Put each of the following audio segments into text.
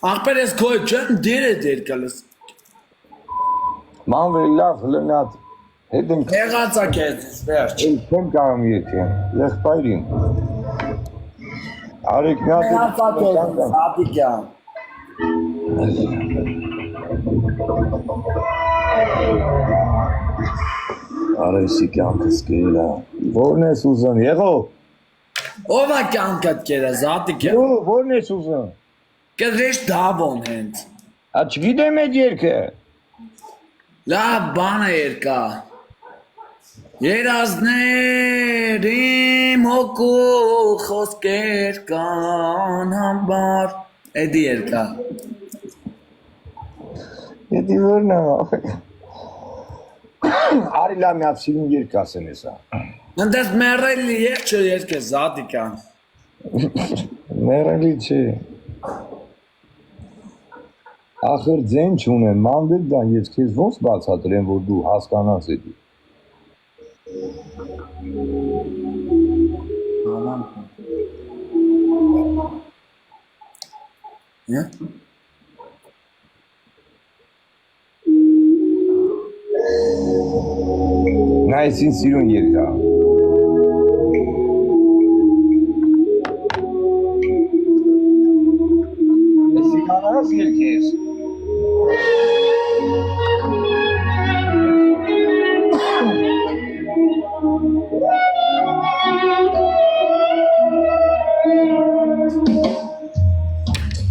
Ախպեր ես քո չեն դեր է դեր կլս։ Մանվել լավ լնած հետ ենք Եղածա քեզ վերջ։ չեմ կարող եկե եղբայրին Արիկ մի հատ Եղածա քեզ Ատիկյան։ Արեսի կյանքս կելա Որն ես ուզում եղո Ով է կյանքդ կերես Ատիկյան։ Որն ես ուզում Կրեշ դավոն հենց։ Չգիտեմ այդ երկը Լավ բան է երկա։ Երազներ իմ հոգու խոսքեր կան համբար։ Էդի երկա։ Էդի որն է Արի լավ մի հատ սիրուն երկ ասեն եսա Ընդես մերելի երկ չէ երկ է Ատիկյան։ Մերելի չի Ախր ձեն չունեմ, մանվել դա ես քեզ ոնց բացատրեմ, որ դու հասկանաս էդի։ Նա այսին սիրուն երկա։ Էսի կանարաս երկ ես։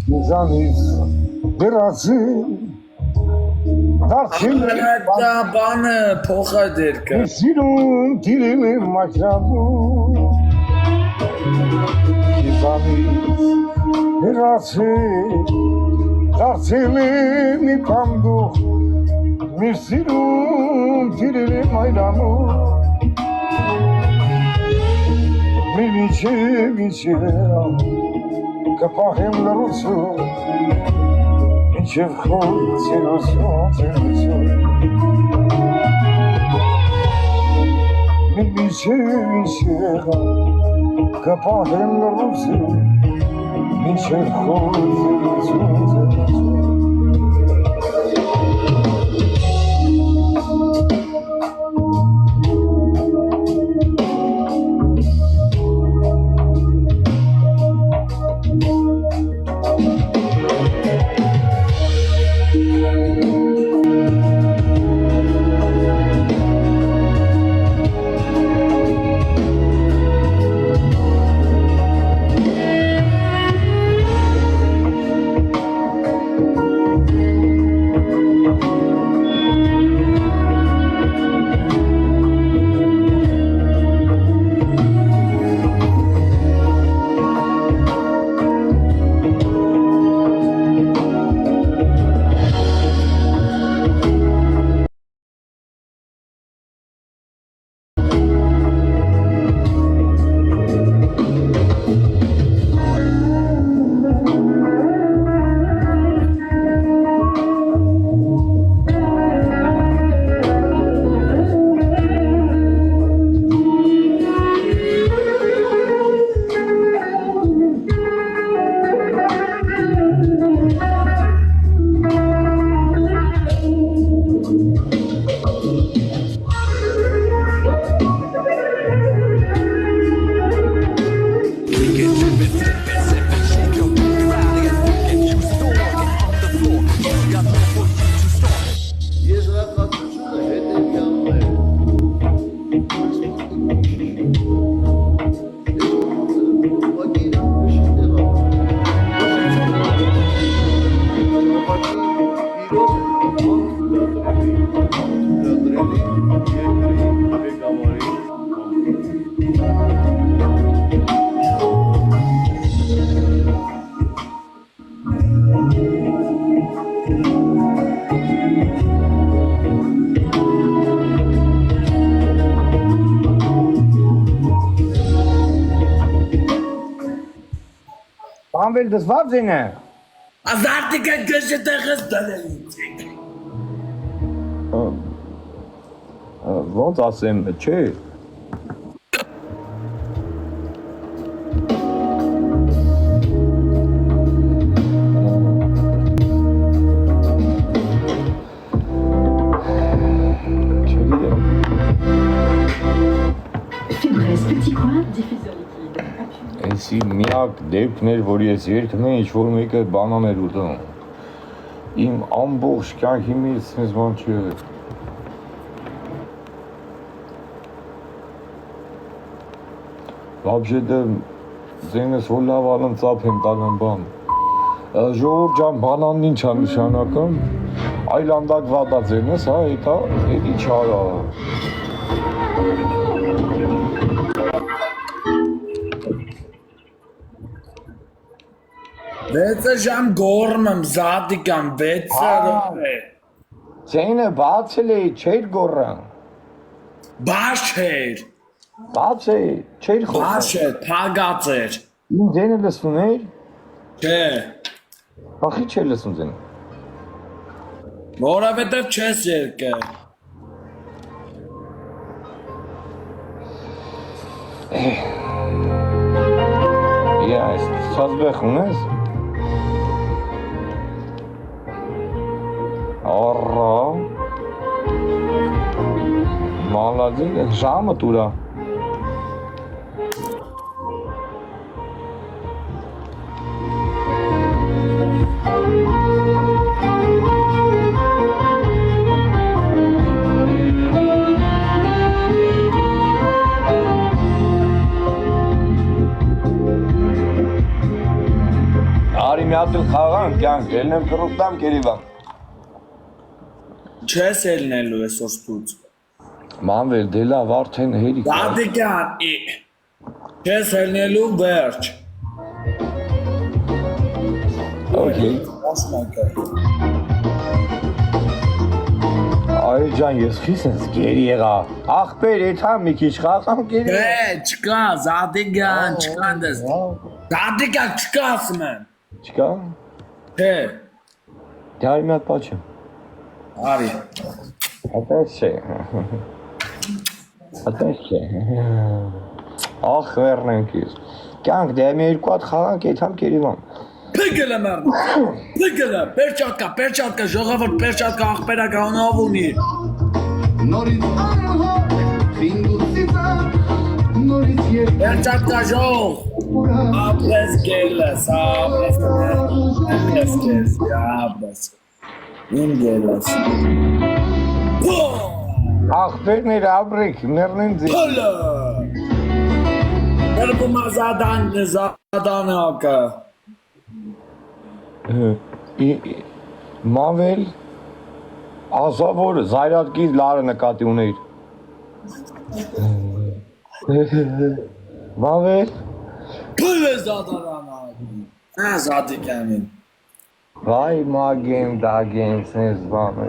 Մուզանից դրացին դարչին Դա բանը փոխա դերկը Սիրուն տիրել է մաշրամու Մուզանից դրացին դարչին է մի պանդուղ Մի սիրուն տիրել է մայրամու Մի միջև Կպահեմ լրություն Ինչև խոր ծերություն Միջև Կպահեմ լրություն Ինչև խոր ծերություն Անվել դզված են է։ Ազարտիկը գժը տեղս դալելից ենք։ Ոնց ասեմ, չէ։ միակ դեպքն էր, որ ես երգում էի, ինչ-որ մեկը բանան էր ուտում։ Իմ ամբողջ կյանքի մեջ sense բան չի եղել։ Вообще-то ձենս որ լավ ալն ծափ եմ տալն բան։ Ժողովուրդ ջան, բանանն ինչ է նշանակում։ Այլանդակ վատա ձենս, հա, հետա, էդ ինչ արա։ Վեցը ժամ գորմ եմ, զատիկան, վեցը է։ Ձենը բացել էի, չէր գորրան։ Բաշ էր, Բաց է, չէր բաշ խոսում։ էր, թագած էր։ Իմ ձենը լսում էր, Չէ, ախի չէր լսում ձենը։ որովհետև չես երկը։ Ես ցածբեխ ունես։ Առա։ Մալադի, ժամը տուրա։ Արի մի հատ էլ խաղան, կյանք, ելնեմ կռուպտամ կերիվամ։ Չես ելնելու այսօր ստուց։ Մանվել, դե լավ, արդեն հերիք։ Զատիկան, չես ելնելու վերջ։ Okay։ Ասնակը։ Այ ջան, ես խիս ես գերի եղա։ Ախպեր, եթա մի քիչ խաղամ գերի։ Չէ, չկա, զատիկան, չկա դες։ Զատիկան չկա ասում եմ։ Չկա։ Չէ, Դե արի մի հատ պաչեմ։ արի։ Այդպես չէ։ Այդպես չէ։ Ախ, վերնենք ես։ Կյանք, դե մի երկու հատ խաղանք, եթամ կերիվամ։ Պեկելը մերն։ Պեկելը, պերչատկա, ժողովուրդ պերչատկա աղբերակա հոնով ունի։ Նորից անհոգ, խինգուցիցա, նորից երկ Պերչատկա ժող։ Ապրես գելես, ապրես կես, ապրես։ Իմ գելես։ Ախպերներ ապրեք, մերնեն ձի։ Պոլը։ Երբում զադան հակը։ Մանվել, ասավոր զայրատկից լարը նկատի ունեիր։ Մանվել, Պոլը զադան հակը։ Հա զատիկյանին։ վայ մագեմ, դագեմ, սենց բան է։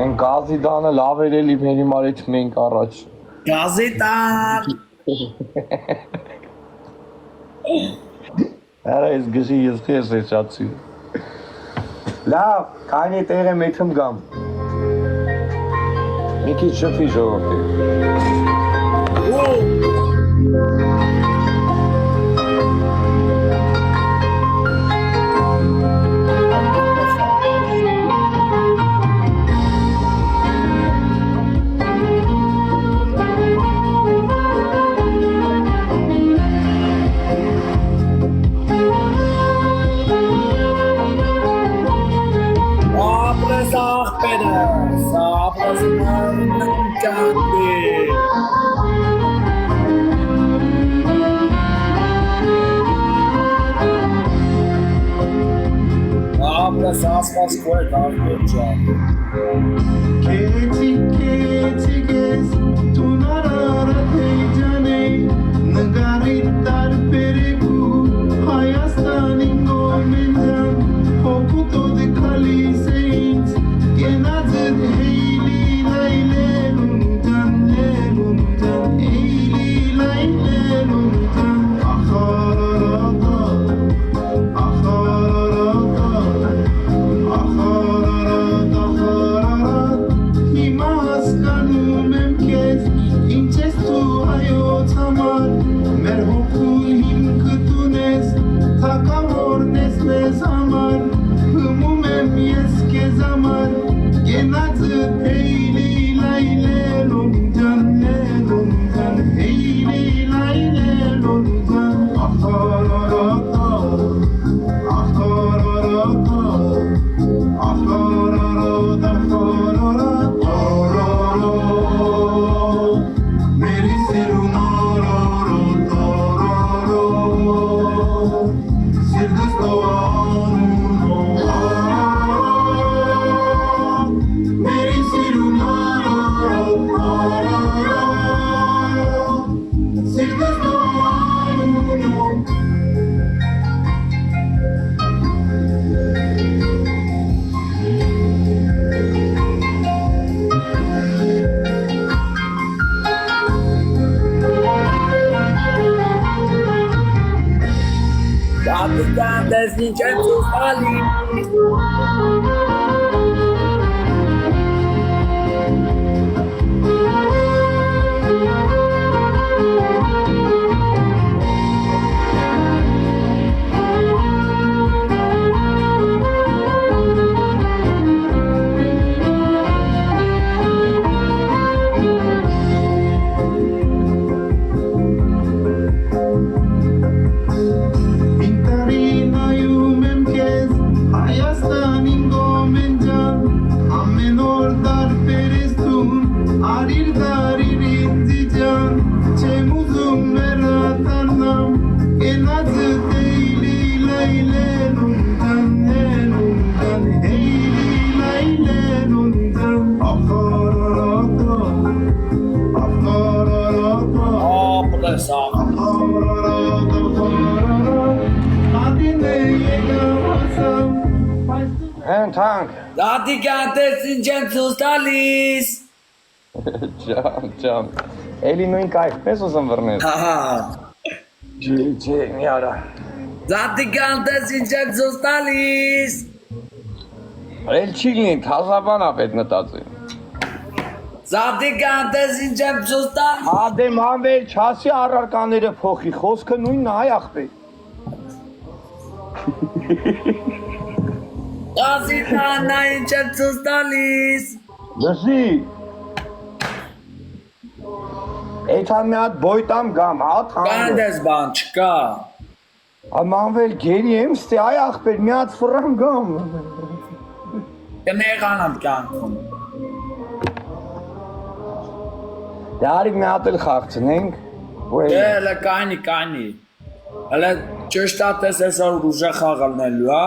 Են գազի դանը լավ էր էլի մեր հիմարից մենք առաջ։ Գազիտան։ Արա ես գժի ես խես է շացի։ Լավ, կայնի տեղ եմ եթմ գամ։ Մի քիչ շփվի ժողովրդի։ Ապրես աղբերս, ապրես մերնն կանդի։ Ապրես ասված կոյտ աղբեր ճան։ Քեթիկ ես, տունարարը թեջան է, նգարի տարբերեգու, Հայաստանին գոմենջան, հոգուտոդ կալիս է ինձ, կենածդ հեյլի լայլելուն ջան, հեյլի լայլելուն ջան, ախարարատա, հիմա հասկանում եմ քեզ, ինչ ես դու հայոց համար, մեր հոգու Դատիկան դες ինչ եմ ցույց տալիս Ինտարինայում եմ քեզ Հայաստանին գոմենջան Ամեն օր դարբեր ես տուն Արիր դարիր ինձի ջան Չեմ ուզում մերատանամ Կենացը դեյլի լայլենուն ջան Հենուն ջան Հեյլի լայլենուն ջան Ախարարատա Ախարարատա Ապրեսա Հեն թանք, Դատիկան դες ինչ եմ ցույց տալիս ջան, էլի նույն կայք, պես ուզում վրնես։ Հահա Ջի, մի արա։ Դատիկան դες ինչ եմ ցույց տալիս Էլ չի լինի, թազաբան ա պետ մտածի։ Դատիկան դες ինչ եմ ցույց տալիս Ադե մանվել չասի առարկաները փոխի, խոսքը նույնն այ ախպե։ Դատիկան ինչ եմ ցույց տալիս Լսի։ Էթա մի հատ բոյտամ գամ, հա թանք։ Կանդես բան չկա Մանվել գերի եմ, ստի այ ախպեր, մի հատ ֆրան գամ։ Կնեղանամ կյանքում Դե արի մի հատ էլ խաղցնենք։ Հələ կանի Հələ ճշտատես այսօր ուժեղ խաղալնելու, հա